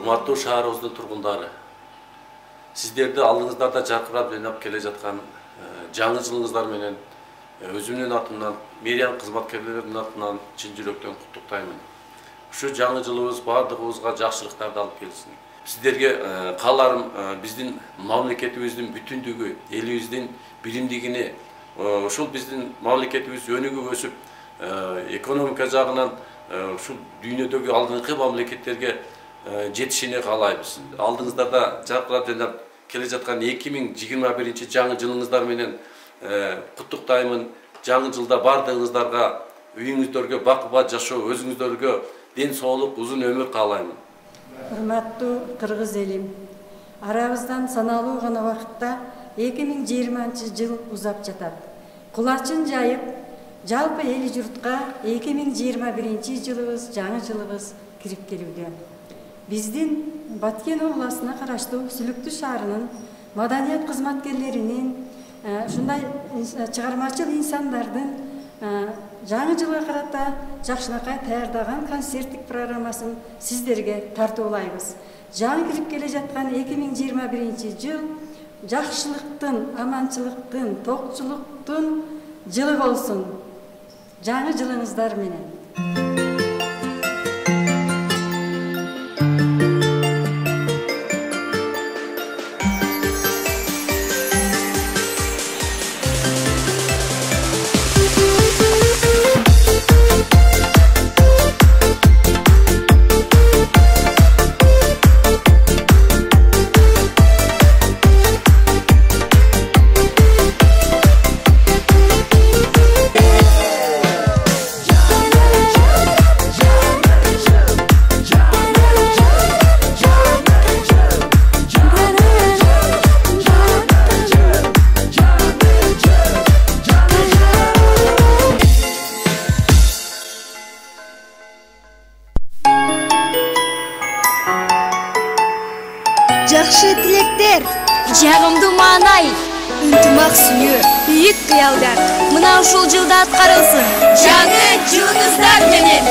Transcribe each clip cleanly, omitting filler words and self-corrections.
Урматтуу шаарыбыздын тургундары, сиздерди алдыңыздарда жаркырап ойноп келе жаткан жаңы жылыңыздар менен өзүмдүн атымдан, мэрия кызматкерлеринин атынан чын жүрөктөн куттуктаймын. Ушу жаңы жылыбыз бардыгыбызга жакшылыктарды алып келсин. Сиздерге кааларым биздин мамлекетибиздин бүтүндүгү, элибиздин биримдигини, ушул биздин мамлекетибиз өнүгүп өсүп, экономика жагынан ушул дүйнөдөгү алдыңкы мамлекеттерге жетишине каалайбыз. Алдыңыздарда жаркырап жайнап келе жаткан 2021 жаңы жылыңыздар менен куттуктаймын. Жаңы жылда бардыгыңыздарга үйүңүздөргө бак-бат жашоо, өзүңүздөргө ден соолук, узун өмүр каалаймын. Урматтуу кыргыз элим, арабыздан саналуу гана убакытта 2020 жыл узап жатат. Кулачын жайып, жалпы эл журтка 2021 жылыбыз, жаңы жылыбыз кирип келүүдө. Биздин Баткен областына караштуу Сүлүктүү шаарынын маданият кызматкерлеринин, ушундай чыгармачыл инсандардын жаңы жылга карата жакшынакай даярдаган концерттик программасын сиздерге тартуулайбыз. Жаңы кирип келе жаткан 2021 жыл жакшылыктын, аманчылыктын, токчулуктун жылы болсун. Жаңы жылыңыздар менен. Жакшы тилектер, жагымдуу маанай, ынтымак сүйүү, бийик кыялдар мына ушул жылда аткарылсын. Жаңы жылыңыздар менен.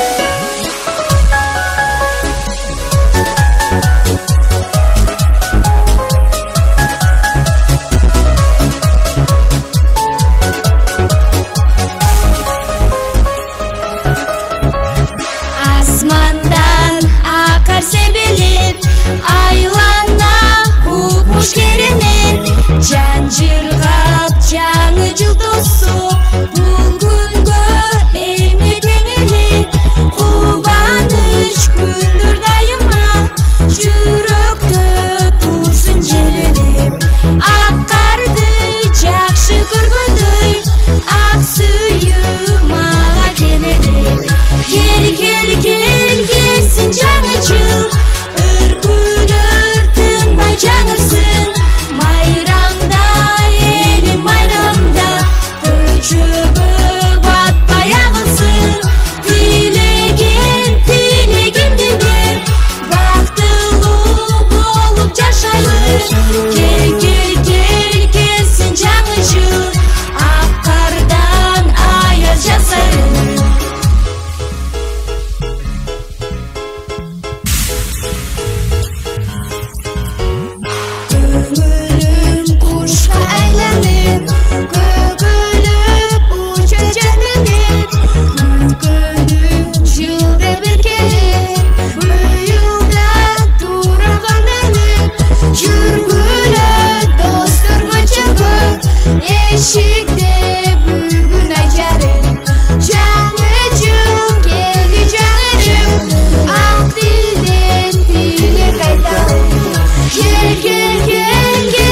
Асмандан акар себелеп, айлана кукмуш керенен, жан жыргап жаңы жыл тосу, бул күнгө эми тең эле, кубаныч күндүр дайыма, жүрөктө турсун желелеп, ак карды жакшы көргөндөй, ак сүйүү мага келелеп. Келсин жаңы жыл, үркүлөр тынбай жаңырсын, майрамда элим майрамда, көчөгө батпай агылсын, тилегим деген бактылуу болуп жашайлы. Келсин жаңы жыл, ак кардан аяз жасайлы. Eşikte bugün açarım, жаңы жыл келdi жаңырым, ак dilden dilek айталım. Gel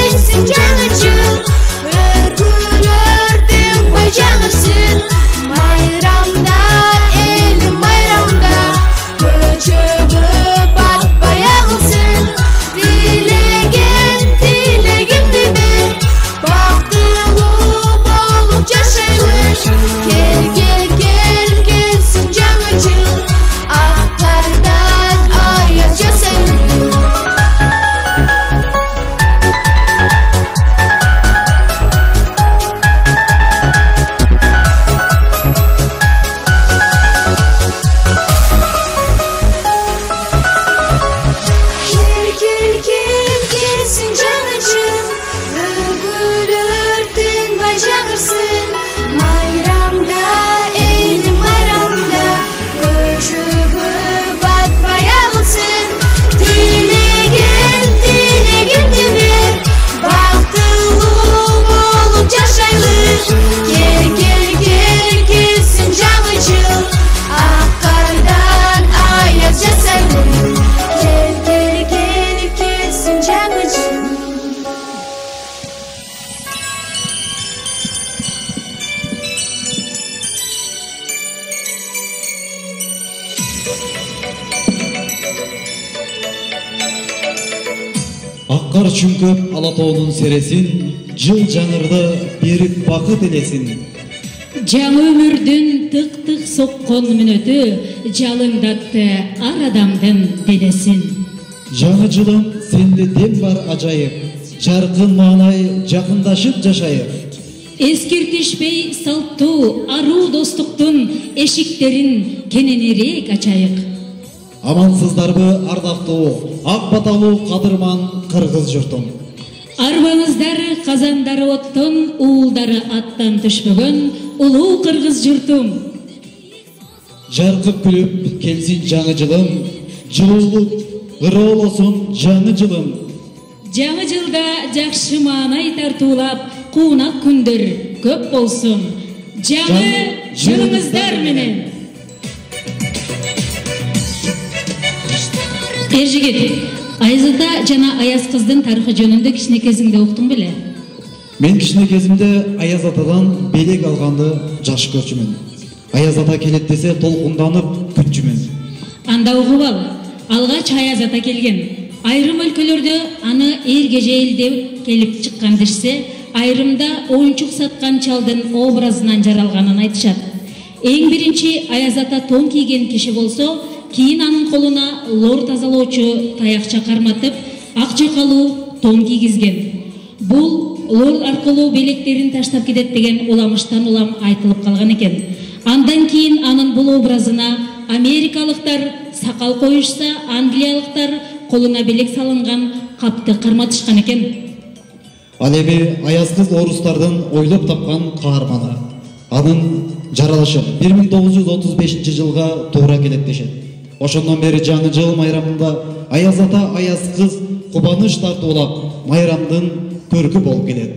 Аккар чүңкөп Алатоонун сересин, жыл жаңырды берип бакыт элесин. Жаңы өмүрдүн тык-тык соккон мүнөтү жалыңдатты ар адамдын делесин. Жаңы жылым сенде дем бар ажайып, жаркын маанай жакындашып жашайык. Эскертишпей салттуу аруу достуктун эшиктерин кененирээк ачайык. Амансыздарбы ардактуу, ак баталуу кадырман кыргыз журтум. Арбаңыздар казандары оттон, уулдары аттан түшпөгөн улуу кыргыз журтум. Жаркып күлүп келсин жаңы жылым, жылуулук ыролосун жаңы жылым. Жаңы жылда жакшы маанай тартуулап, куунак күндөр көп болсун. Жаңы жылыңыздар менен. Ержигит, Айзата жана Аяз кыздын тарыхы жөнүндө кичине кезиңде уктуң беле? Мен кичине кезимде Аяз атадан белек алганды жакшы көрчүмүн. Аяз ата келет десе толкунданып күтчүмүн. Анда угуп ал, алгач Аяз ата келген. Айрым өлкөлөрдө аны эргежейил деп келип чыккан дешсе, айрымда оюнчук саткан чалдын образынан жаралганын айтышат. Эң биринчи Аяз ата тон кийген киши болсо, кийин анын колуна лор тазалоочу таякча карматып, ак жакалуу тон кийгизген. Бул лор аркылуу белектерин таштап кетет деген уламыштан улам айтылып калган экен. Андан кийин анын бул образына америкалыктар сакал коюшса, англиялыктар колуна белек салынган капты карматышкан экен. Ал эми Аяз кыз орустардын ойлоп тапкан каарманы. Анын жаралышы 1935 жылга туура келет дешет. Ошондон бери жаңы жыл майрамында Аяз ата, Аяз кыз кубаныч тартуулап майрамдын көркү болуп келет.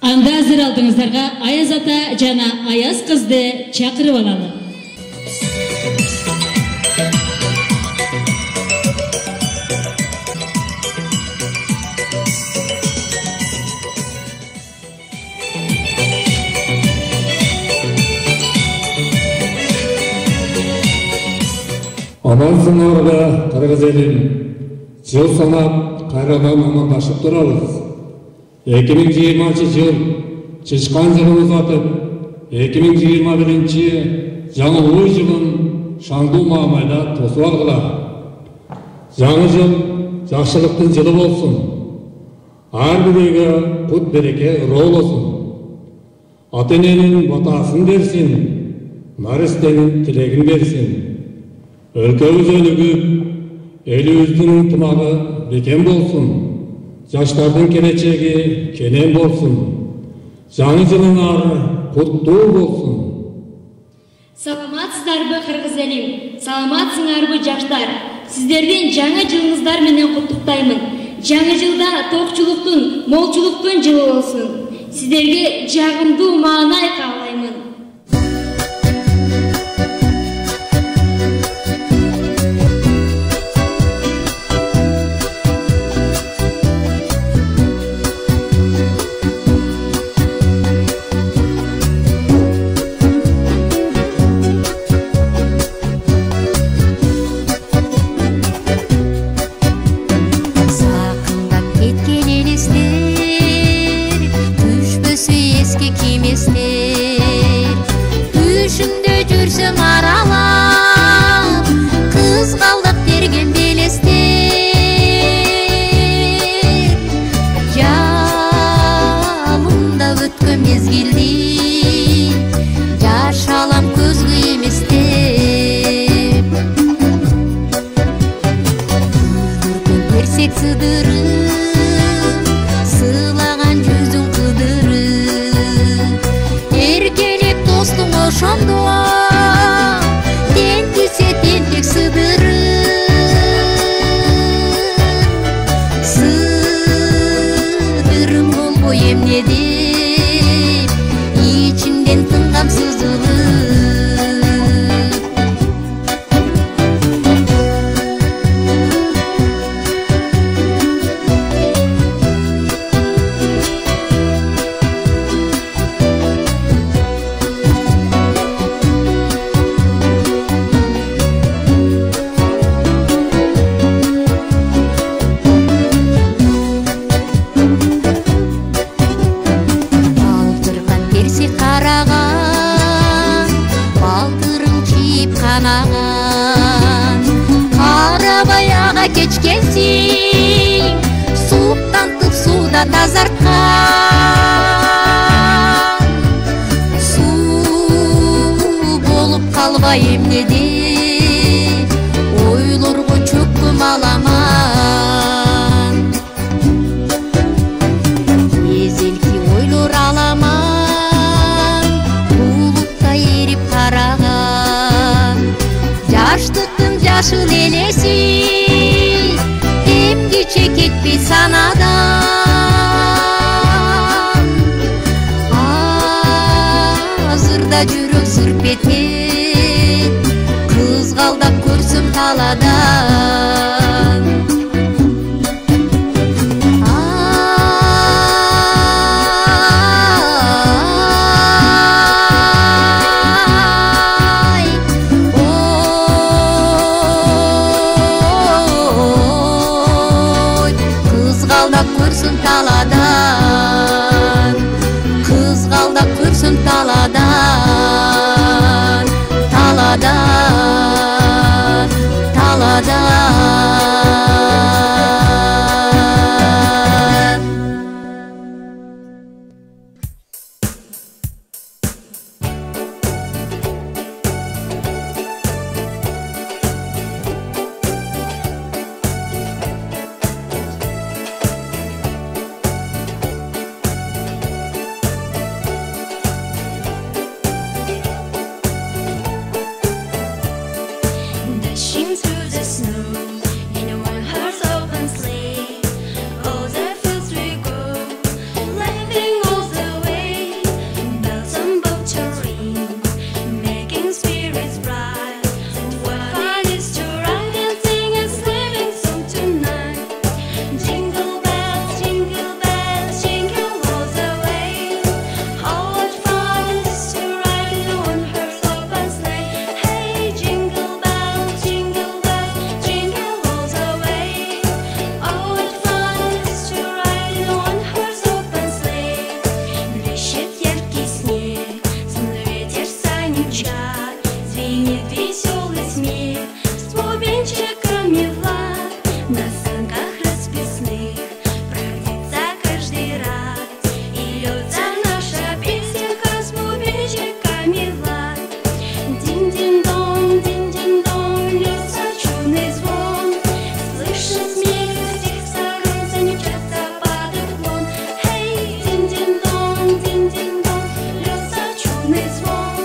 Анда азыр алдыңыздарга Аяз ата жана Аяз кызды чакырып алалы. Амансыңарда кыргыз элим, жыл санап кайрадан амандашып турабыз. 2020 жыл чычкан жылын узатып, 2021 жаңы ой жылын шаңдуу маамайда тосуп алгыла. Жаңы жыл жакшылыктын жылы болсун. Ар бирөөгө кут береке ыролосун. Ата-эненин батасын берсин, наристенин тилегин берсин. Өлкөбүз өнүгүп, элибиздин ынтымагы бекем болсун. Жаштардын келечеги кенен болсун. Жаңы жылыңар куттуу болсун. Саламатсыздарбы кыргыз элим, саламатсыңарбы жаштар. Сиздердин жаңы жылыңыздар менен куттуктаймын. Жаңы жылда токчулуктун, молчулуктун жылы болсун. Сиздерге жагымдуу маанай каалаймын. кечкенсиң, сууктантып сууда тазарткан. Суу болуп калбай эмнеди, ойлорго чөккүм аламан. Эзелки ойлор аламан, булутта эрип караган. Жаштыктын жашыл элеси эмги чекетпей санадан. Азырда жүрөк сырп этет, кызгалдап көрсөм таладан. Көрсүн таладан, кызгалдап көрсүн таладан, таладан, таладан. Dashing through the snow in a one-horse open sleigh, all the fields we go, laughing all the way. Bells on both to ring, making spirits bright. What fun is to ride and sing a sleighing song tonight. Jingle bells, jingle all the way. Oh, what fun it is to ride in a one-horse open sleigh. Hey, jingle bells, jingle all the way. Oh, what fun it is to ride in a one-horse open sleigh. Блещет яркий снег, словно ветер саничат, звенит веселый смех с бубенчиками влад. На санках расписных пройдется каждый раз, и льется наша песенка с бубенчиками влад. Дин-дин-дон, льется чудный звон, слышен смех со всех сторон, замечается под уклон. Эй, дин-дин-дон, льется чудный звон,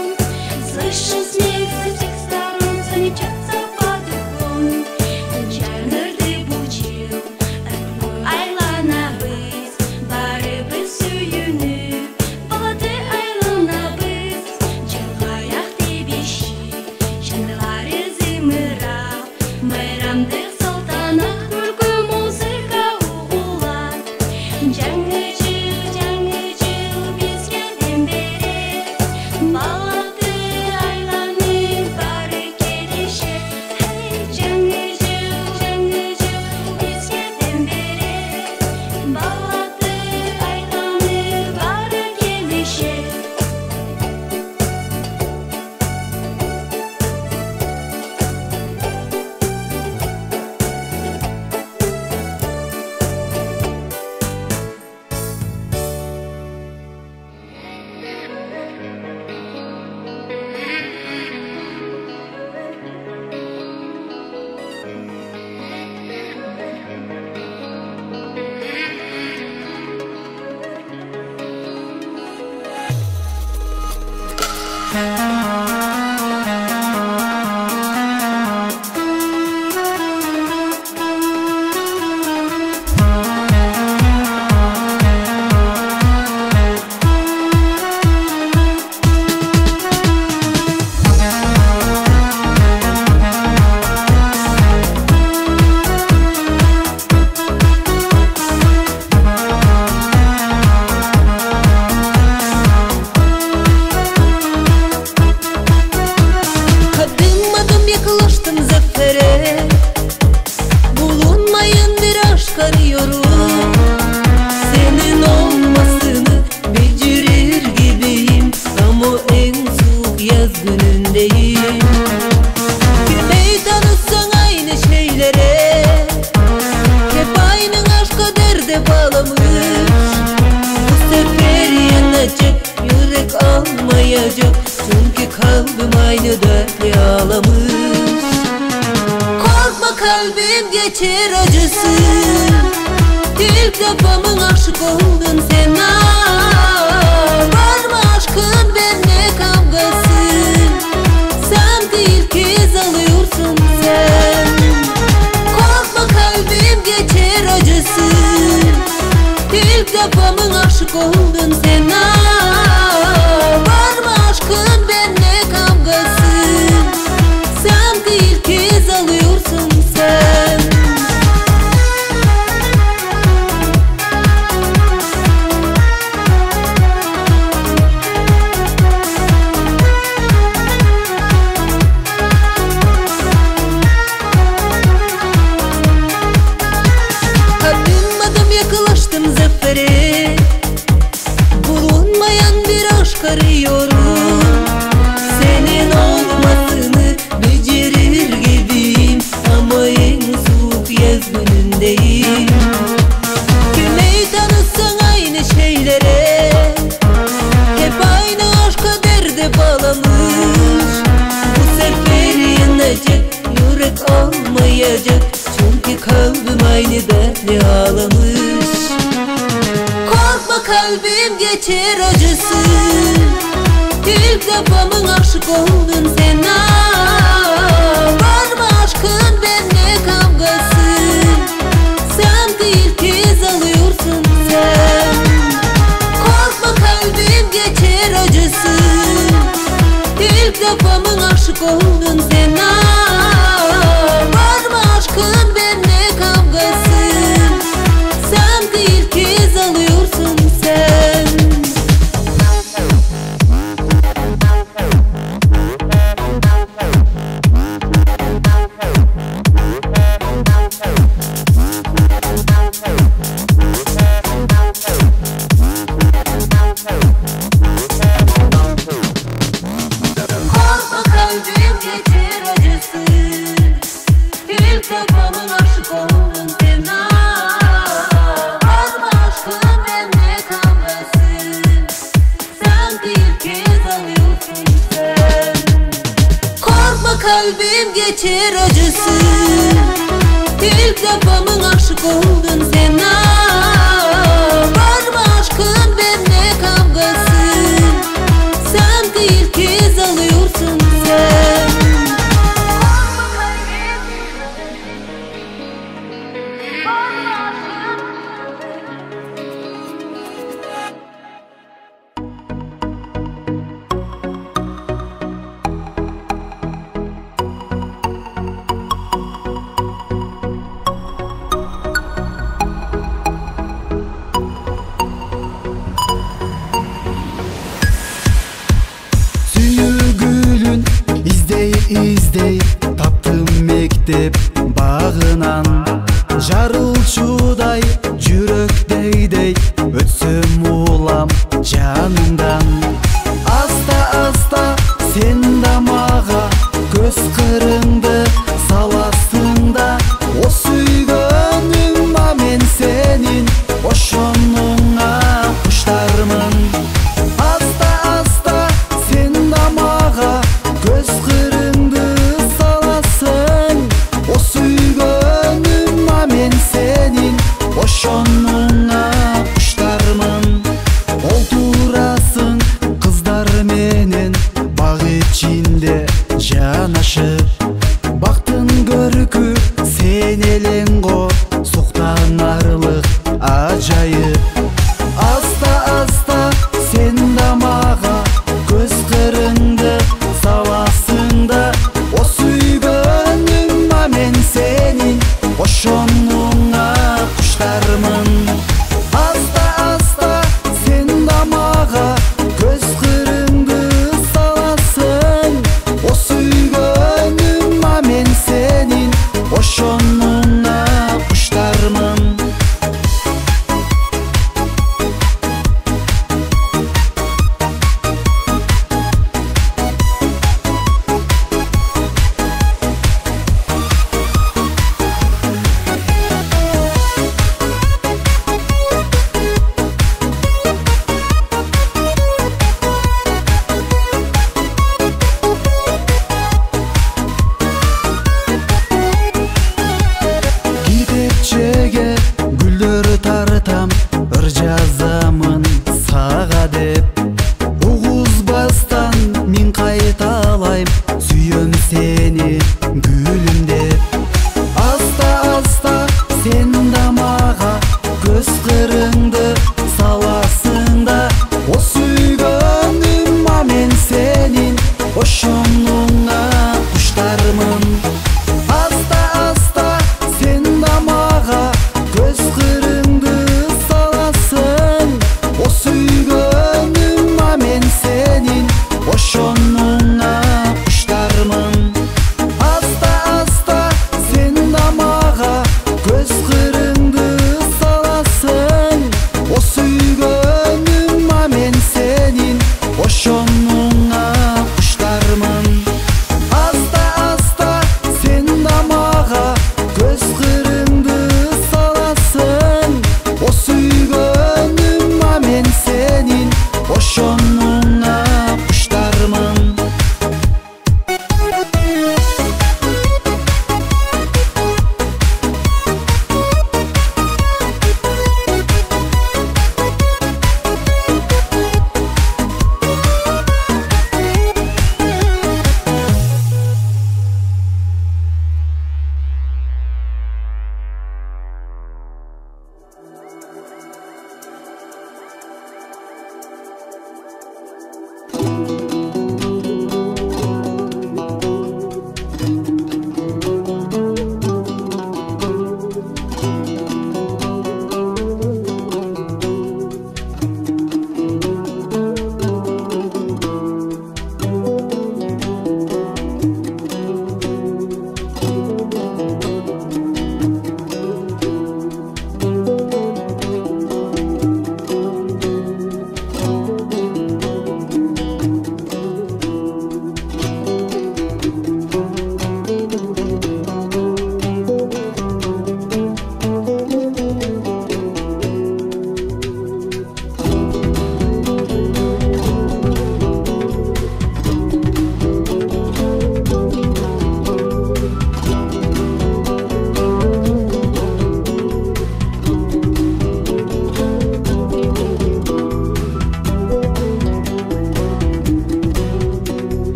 слышен смех со всех сторон, замечается под уклон. Жаңырды бучил, айланабыз, барыбыз сүйүнүп, балады айланабыз. Жылгаяк тебиши, шандылары зымырап, майрамдык салтанат, күлкү музыка угулат. Жаңы жыл бизге дем берет, балады айланып бары келишет. Эй, жаңы жыл бизге дем берет, балады айланып бары келишет. günündeyim. Kimey tanısan aynı şeylere derde bağlamış. Bu sefer yanacak, yürek almayacak. Çünkü kalbim aynı dertle ağlamış. Korkma kalbim geçer acısı. İlk defa mı aşık oldun sen? Var mı aşkın benimle kavgası? Sanki ilk kez alıyorsun sen. Korkma kalbim geçer acısı. İlk defa mı aşık oldun sen? Var mı aşkın benimle kavgası? Sanki ilk kez alıyorsun sen. Adım adım yaklaştım zafere. Bulunmayan bir aşk arıyorum. Senin olmasını becerir gibiyim. Ama en soğuk yaz günündeyim. Kimi tanısan aynı şeylere. Hep aynı aşka derde bağlamış. Bu sefer yanacak, yürek almayacak. Çünkü kalbim aynı dertle ağlamış. Korkma kalbim geçer acısı. İlk defa mı aşık oldun sen? Var mı aşkın benimle kavgası? Sanki ilk kez alıyorsun sen. Korkma kalbim geçer acısı. İlk defa mı aşık oldun sen? Var mı aşkın benimle kavgası? Sanki ilk kez alıyorsun sen. Korkma kalbim geçer acısı. İlk defa mı aşık oldun sen? Var mı aşkın benimle kavgası? Sanki ilk kez alıyorsun sen. Korkma kalbim geçer acısı. İlk defa mı aşık oldun sen? Var mı aşkın benimle kavgası? Sanki ilk kez alıyorsun sen. Korkma kalbim, var mı aşkın? Süngülün izdey таптым мектеп багынан. Жарылчудай жүрөк дейдей өтсөм улам жанымдан. Аста аста сен да мага көз кырыңды саласың да. О сүйгөнүм мен сенин ошонуңа куштармын. Аста аста сен да мага көз кырыңды саласың. О сүйгөнүм мен сенин ошонуңа куштармын. Олтурасың кыздар менен баг ичинде жанашып. Бактын көркү сен элең го, суктанарлык ажайып. Аста аста сен да мага көз кырыңды саласың да. О сүйгөнүм мен сенин ошонуңа куштармын. Аста аста сен да мага көз кырыңды саласың. О сүйгөнүм мен сенин ошонуңа куштармын.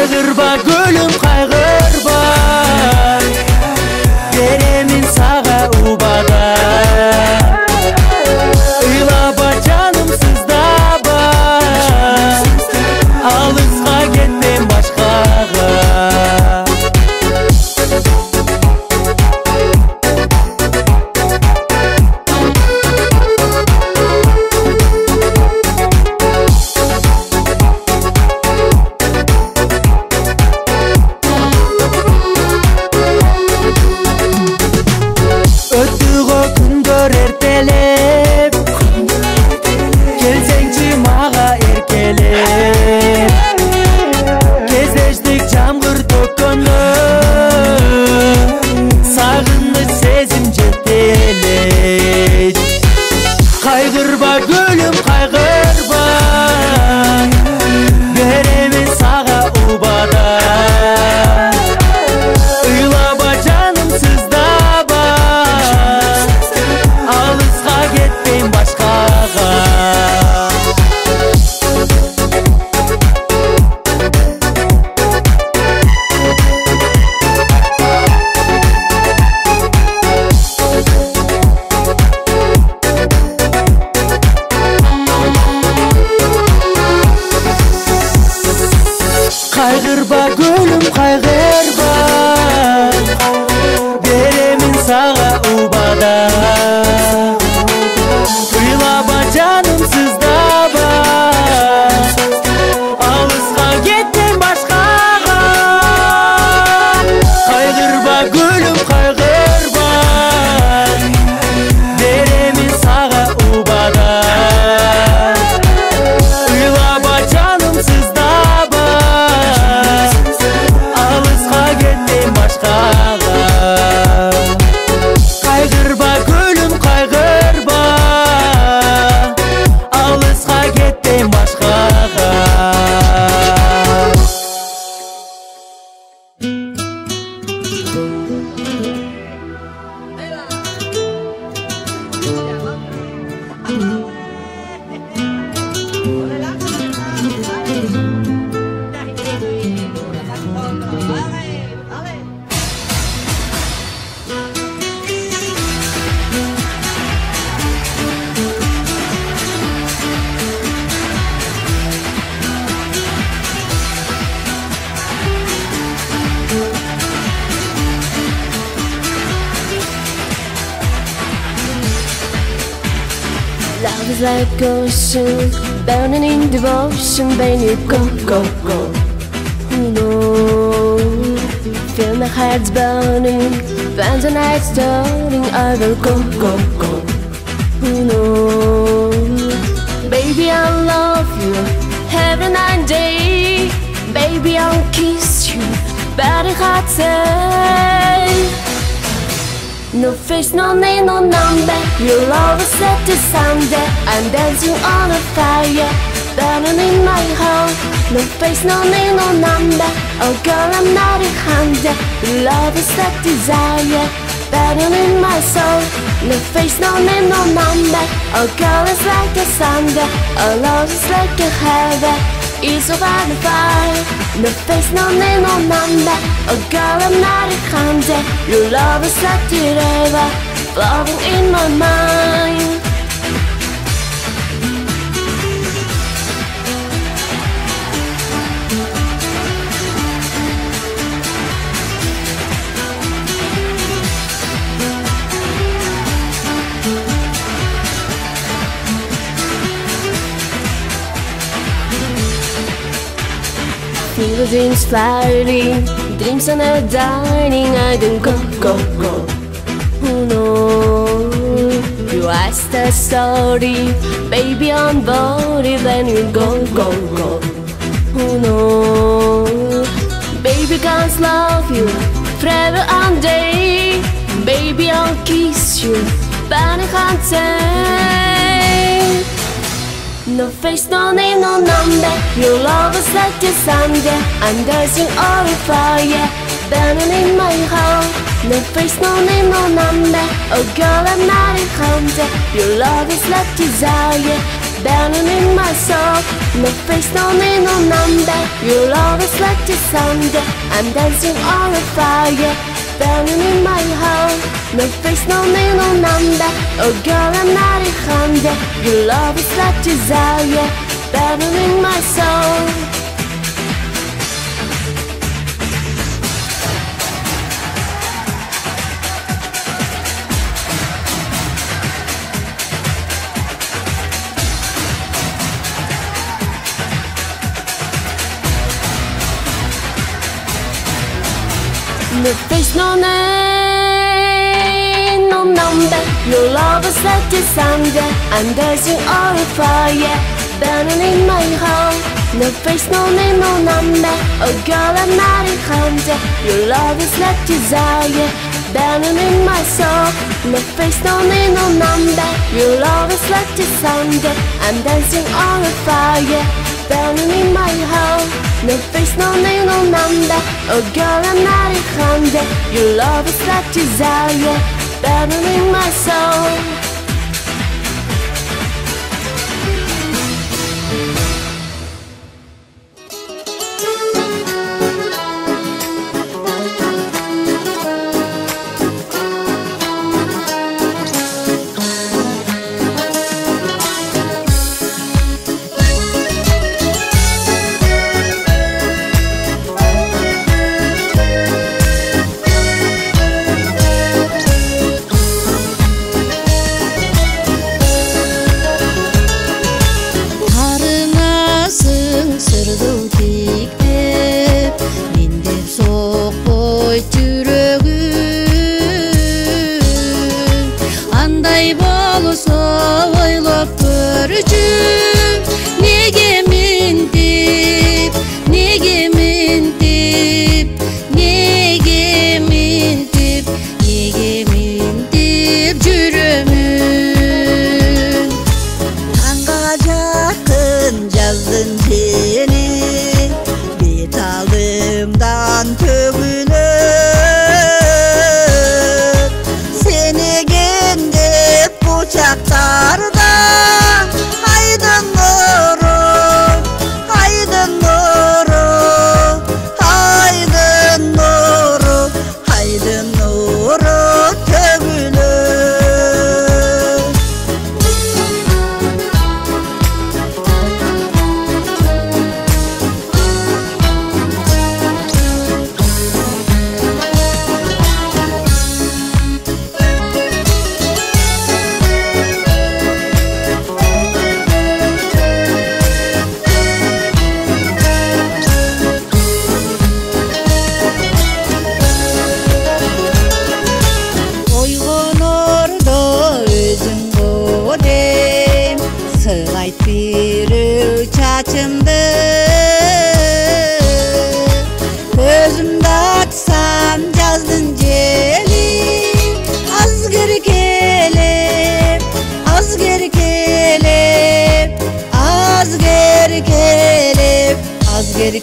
Кайгырба гүлүм кайгырба, беремин сага убада. Ыйлаба жаным сыздаба, алыска кетпем башкага. Өтүгө күндөр эртелеп, келсеңчи мага эркелеп. Кезештик жамгыр төккөндө, сагыныч сезим жетелейт. Кайгырба гүлүм кайгырба, беремин сага убада. Ыйлаба жаным сыздаба, алыска кетпейм башкага. Кайгырба гүлүм кайгырба, беремин сага убада. Ыйлаба жаным сыздаба, алыска кетпем башкага. Кайгырба гүлүм кайгырба, беремин сага убада. Ыйлаба жаным сыздаба, алыска кетпем башкага. Кайгырба гүлүм кайгырба, алыска кетпем башкага. Love is like ocean, burning in devotion, baby, go, go, go. No, feel my heart's burning, when the night's turning, I will go, go, go. No, baby, I love you, every night and day. Baby, I'll kiss you, body heart say. No face, no name, no number. Your love is set to Sunday. I'm dancing on a fire, burning in my heart. No face, no name, no number. Oh girl, I'm not a hunter. Your love is that desire, burning in my soul. No face, no name, no number. Oh girl, it's like a thunder. Our love is like a heaven. It's over the fire. No face, no name, no number. Oh girl, I'm not a hunter. Your love is like the river, flowing in my mind. Feel the dreams flying, dreams are not dying. I don't go, go, go. Oh no, you asked the story, baby on board, then you go, go, go. Oh no, baby can't love you forever and day. Baby I'll kiss you, but I can't say. No face, no name, no number. Your love is like the thunder. I'm dancing on fire, burning in my heart. No face, no name, no number. Oh girl, I'm not a hunter. Your love is like desire, burning in my soul. No face, no name, no number. You'll always like to someday. I'm dancing on a fire, burning in my heart. No face, no name, no number. Oh girl, I'm not a Honda. You'll always like desire, burning in my soul. No face, no name, no number. Your love is like a thunder. I'm dancing on a fire, burning in my heart. No face, no name, no number. Oh girl, I'm not a hunter. Your love is like desire, burning in my soul. No face, no name, no number. Your love is like a thunder. I'm dancing on a fire, burning in my heart. No face, no name, no number. Oh girl, I'm not a Honda. Your love is like desire, burning in my soul.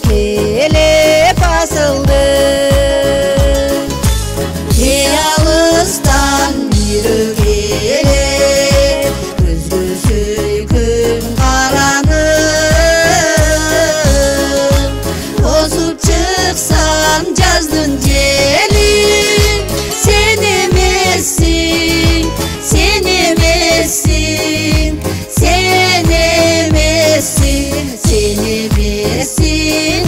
Gelip asıldı. Yalıstan yürü gelip Gözgüsü gün karanık. Bozup çıksan cazdın gelip Sen emezsin, sen emezsin, sen emezsin, sen emezsin.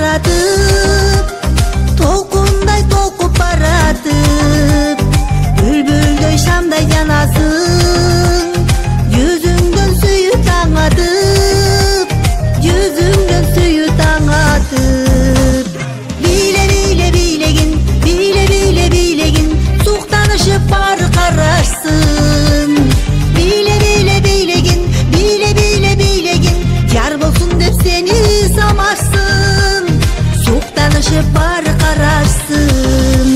таратып, толкундай толкуп баратып, бүлбүлдөй шамдай жанасың, жүзүңдөн сүйүү таң атып, жүзүңдөн сүйүү таң атып. Бийле бийле бийлегин, бийле бийле бийлегин, суктанышып бары карашсын. Бийле бийле бийлегин, бийле бийле бийлегин, жар болсун деп сени самарсын, суктанышып бары карашсын.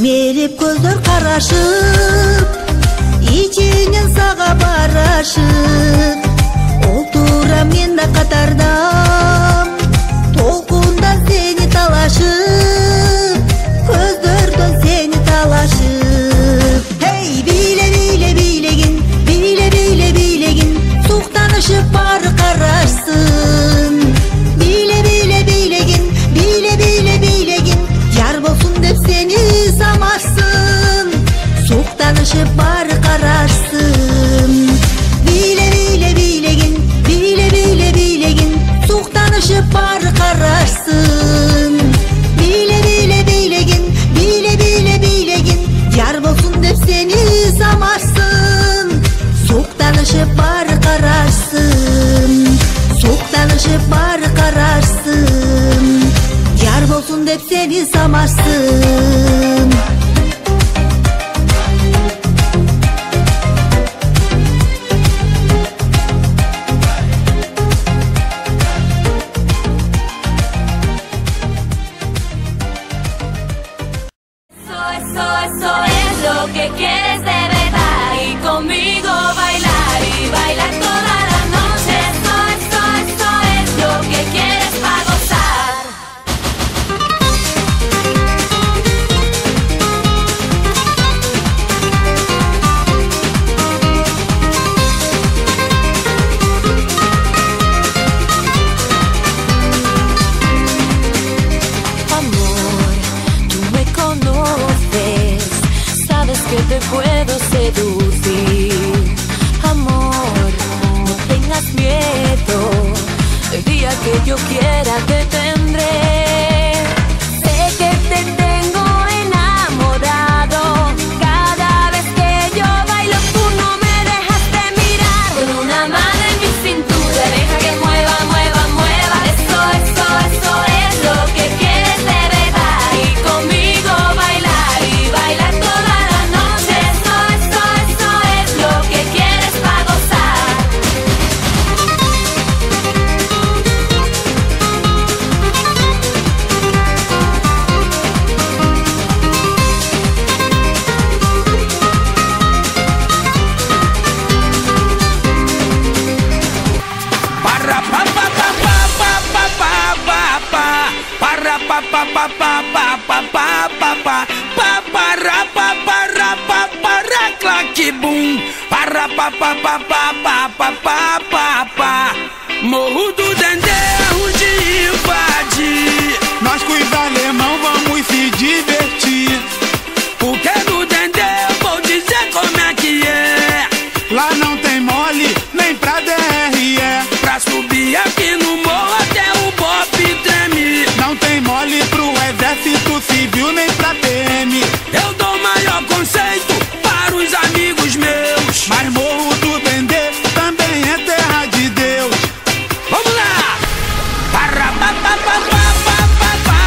Мерип көздөр карашып, ичинен сага барашып, олтурам мен да катардам, толкунда сени талашып, көздөрдөн сени талашып. Hey, бийле бийле бийлегин, бийле бийле бийлегин, суктанышып бары карашсын. Бийле бийле бийлегин, бийле бийле бийлегин, жар болсун деп сени самарсын, суктанышып бары карашсын. Бийле бийле бийлегин, бийле бийле бийлегин, суктанышып бары карашсын. Бийле бийле бийлегин, бийле бийле бийлегин, жар болсун деп сени самарсын, суктанышып бары карашсын, суктанышып бары карашсын, жар болсун деп сени самарсын. Eso es lo que quieres de verdad, y conmigo bailar y bailar toda la noche. Eso es lo que quieres para gozar. Amor, tú me conoces, sabes que te puedo seducir. Amor, no tengas miedo, el día que yo quiera te tendré. Sé que te tengo enamorado, cada vez que yo bailo tú no me dejas de mirar. Con una mano en mi cintura, deja que mueva, mueva, mueva. Eso es lo que quieres de verdad, y conmigo bailar y bailar toda la noche. Eso es lo que quieres para gozar. Para pa pa pa pa pa pa pa pa pa. Para pa pa pa pa pa pa pa pa pa. Pa para pa para pa para claque bum. Para pa pa pa pa pa pa pa pa pa. Morro do Dendê, onde invadir. Nós com os alemão vamos se divertir. Porque no Dendê eu vou dizer como é que é. Lá não tem mole, nem pra DRE. Pra subir aqui no morro até o Bop treme. Não tem mole pro exército civil, nem pra PM. Eu dou maior conceito para os amigos meus. Mas Morro do Dendê também é terra de Deus. Vamos lá! Para pa pa pa pa pa pa pa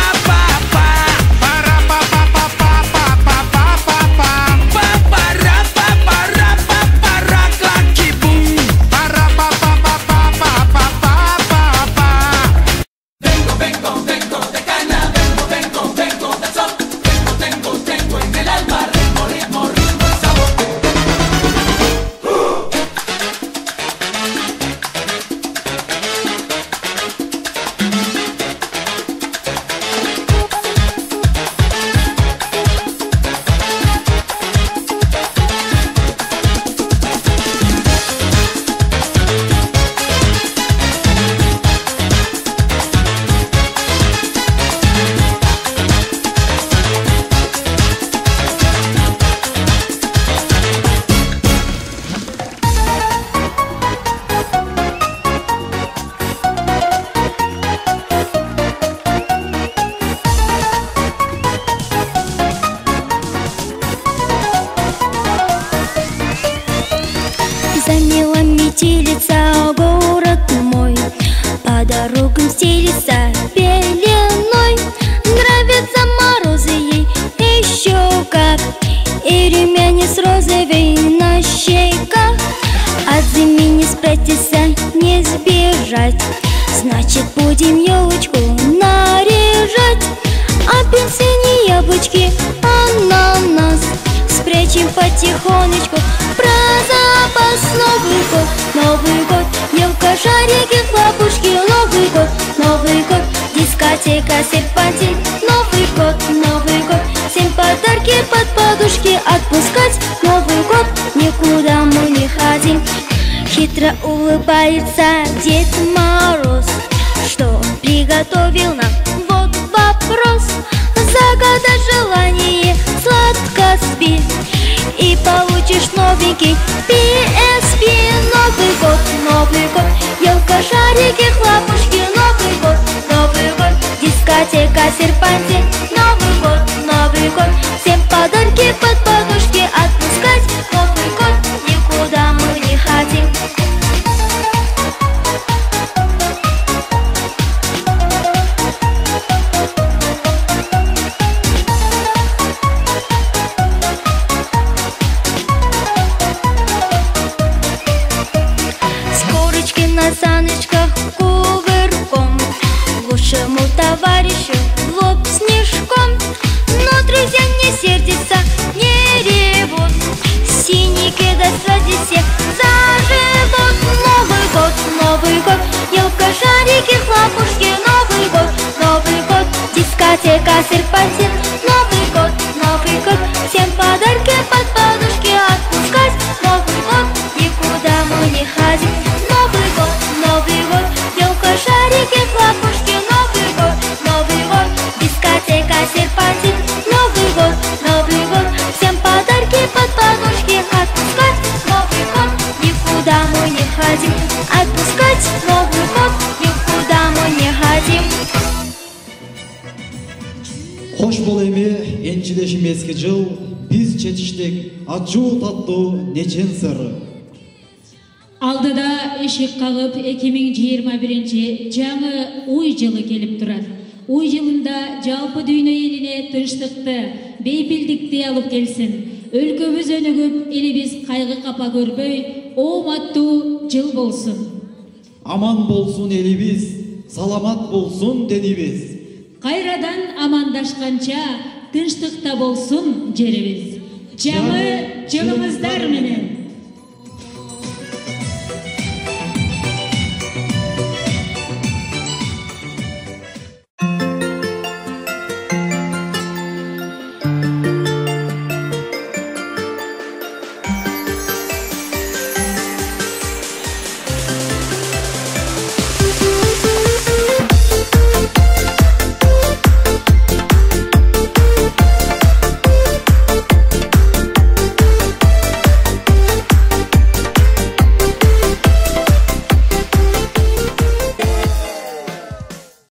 встретиться не сбежать. Значит, будем елочку наряжать. Апельсины, яблочки, ананас спрячем потихонечку про запас. Новый год, елка, шарики, хлопушки. Новый год, дискотека, серпантин. Новый год, всем подарки под подушки отпускать. Новый год, никуда мы не ходим. Хитро улыбается Дед Мороз. Что он приготовил нам? Вот вопрос. Загадай желание, сладко спи, и получишь новенький PSP. Новый год, елка, шарики, хлопушки. Новый год, дискотека, серпантин. Новый год, всем подарки под подушки отпускать. Новый год, никуда мы не хотим. На саночках кувырком лучшему товарищу в лоб снежком. Но друзья не сердятся, не ревут, синий кеда сзади всех заживут. Новый год, елка, шарики, хлопушки. Новый год, дискотека, серпантин. Новый год, всем подарки под подушки отпускать. Новый год, никуда мы не ходим. Новый год, елка, шарики, хлопушки. Новый год, дискотека, серпантин. Новый год, всем подарки под подушки отпускать. Новый год, никуда мы не ходим. Отпускать. Новый год, никуда мы не ходим. Хош бол эми энчилешим эски жыл биз четиштик ачуу таттуу нечен сыры. Алдыда эшик кагып 2021 жаңы уй жылы келип турат. Уй жылында жалпы дүйнө элине тынчтыкты, бейпилдикти алып келсин. Өлкөбүз өнүгүп, элибиз кайгы капа көрбөй, ооматтуу жыл болсун. Аман болсун элибиз, саламат болсун денибиз. Кайрадан амандашканча тынчтыкта болсун жерибиз. Жаңы жылыңыздар менен.